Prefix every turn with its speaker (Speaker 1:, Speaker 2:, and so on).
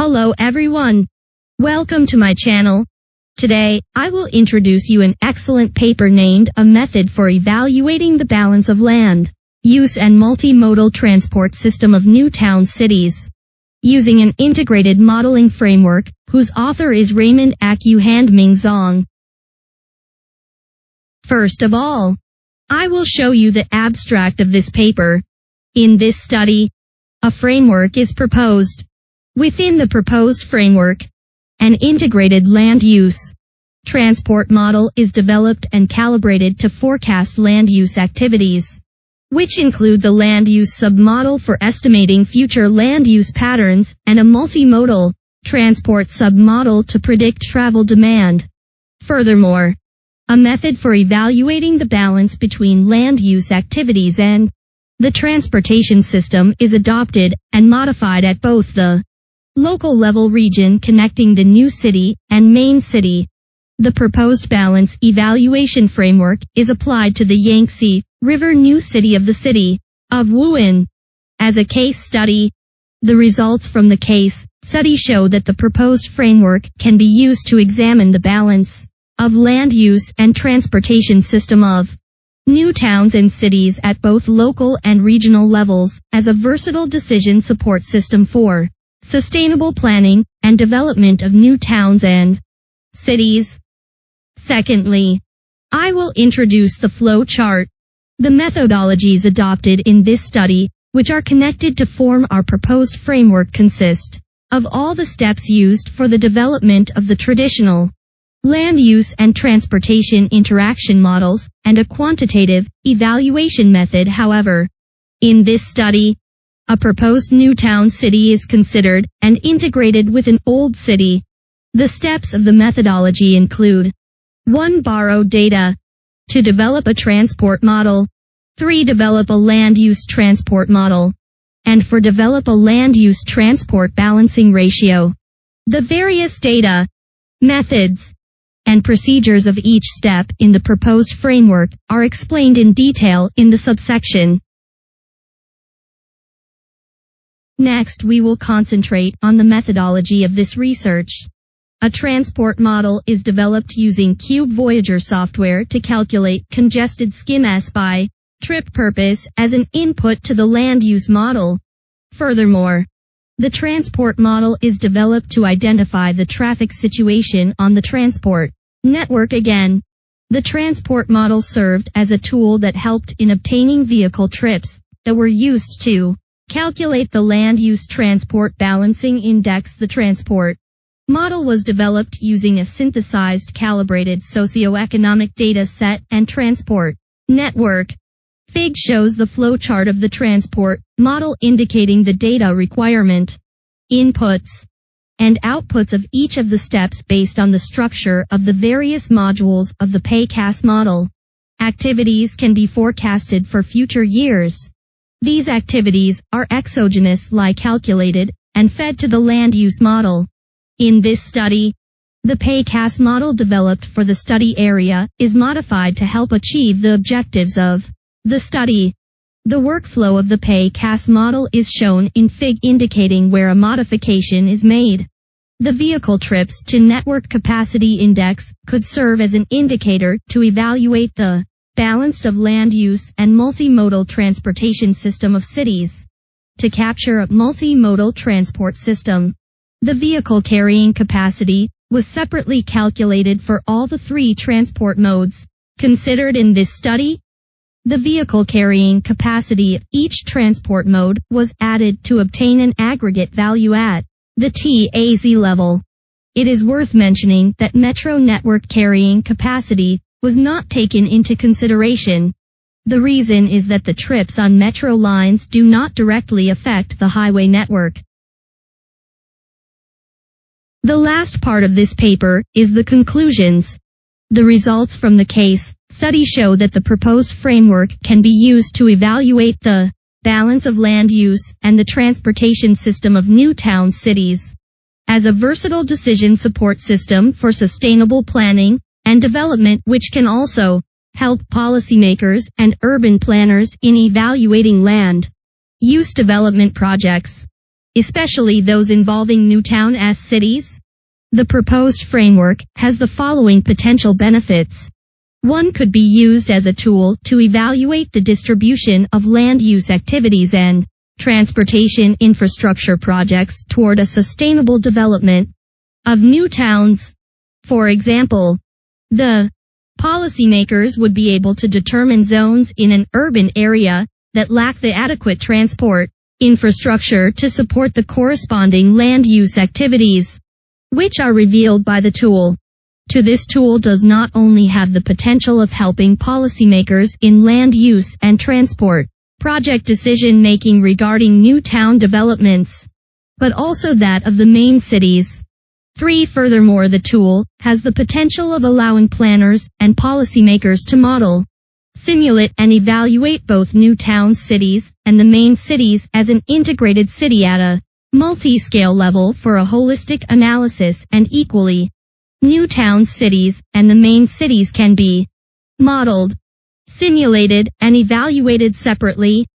Speaker 1: Hello everyone. Welcome to my channel. Today, I will introduce you an excellent paper named A Method for Evaluating the Balance of Land Use and Multimodal Transport System of New Town Cities, using an integrated modeling framework, whose author is Raymond Acu Handming Zong. First of all, I will show you the abstract of this paper. In this study, a framework is proposed. Within the proposed framework, an integrated land use transport model is developed and calibrated to forecast land use activities, which includes a land use submodel for estimating future land use patterns and a multimodal transport submodel to predict travel demand. Furthermore, a method for evaluating the balance between land use activities and the transportation system is adopted and modified at both the local level region connecting the new city and main city. The proposed balance evaluation framework is applied to the Yangtze River New City of the City of Wuhan. As a case study, the results from the case study show that the proposed framework can be used to examine the balance of land use and transportation system of new towns and cities at both local and regional levels as a versatile decision support system for sustainable planning and development of new towns and cities. Secondly, I will introduce the flow chart. The methodologies adopted in this study, which are connected to form our proposed framework, consist of all the steps used for the development of the traditional land use and transportation interaction models, and a quantitative evaluation method. However, in this study, a proposed new town city is considered and integrated with an old city. The steps of the methodology include 1. Borrow data. 2. Develop a transport model. 3. Develop a land use transport model. And 4. Develop a land use transport balancing ratio. The various data, methods, and procedures of each step in the proposed framework are explained in detail in the subsection. Next, we will concentrate on the methodology of this research. A transport model is developed using Cube Voyager software to calculate congested schemas by trip purpose as an input to the land use model. Furthermore, the transport model is developed to identify the traffic situation on the transport network. Again, the transport model served as a tool that helped in obtaining vehicle trips that were used to calculate the land use transport balancing index. The transport model was developed using a synthesized calibrated socioeconomic data set and transport network. Fig shows the flowchart of the transport model indicating the data requirement, inputs, and outputs of each of the steps based on the structure of the various modules of the PayCas model. Activities can be forecasted for future years. These activities are exogenous, calculated, and fed to the land use model. In this study, the PayCas model developed for the study area is modified to help achieve the objectives of the study. The workflow of the PayCas model is shown in Fig, indicating where a modification is made. The vehicle trips to network capacity index could serve as an indicator to evaluate the balanced of land use and multimodal transportation system of cities. To capture a multimodal transport system, the vehicle carrying capacity was separately calculated for all the 3 transport modes considered in this study. The vehicle carrying capacity of each transport mode was added to obtain an aggregate value at the TAZ level. It is worth mentioning that metro network carrying capacity was not taken into consideration. The reason is that the trips on metro lines do not directly affect the highway network. The last part of this paper is the conclusions. The results from the case study show that the proposed framework can be used to evaluate the balance of land use and the transportation system of new town cities as a versatile decision support system for sustainable planning and development, which can also help policymakers and urban planners in evaluating land use development projects. especially those involving new town as cities. The proposed framework has the following potential benefits. One could be used as a tool to evaluate the distribution of land use activities and transportation infrastructure projects toward a sustainable development of new towns. For example, the policymakers would be able to determine zones in an urban area that lack the adequate transport infrastructure to support the corresponding land use activities, which are revealed by the tool. This tool does not only have the potential of helping policymakers in land use and transport project decision-making regarding new town developments, but also that of the main cities. 3. Furthermore, the tool has the potential of allowing planners and policymakers to model, simulate and evaluate both new town cities and the main cities as an integrated city at a multi-scale level for a holistic analysis, and equally, new town cities and the main cities can be modeled, simulated, and evaluated separately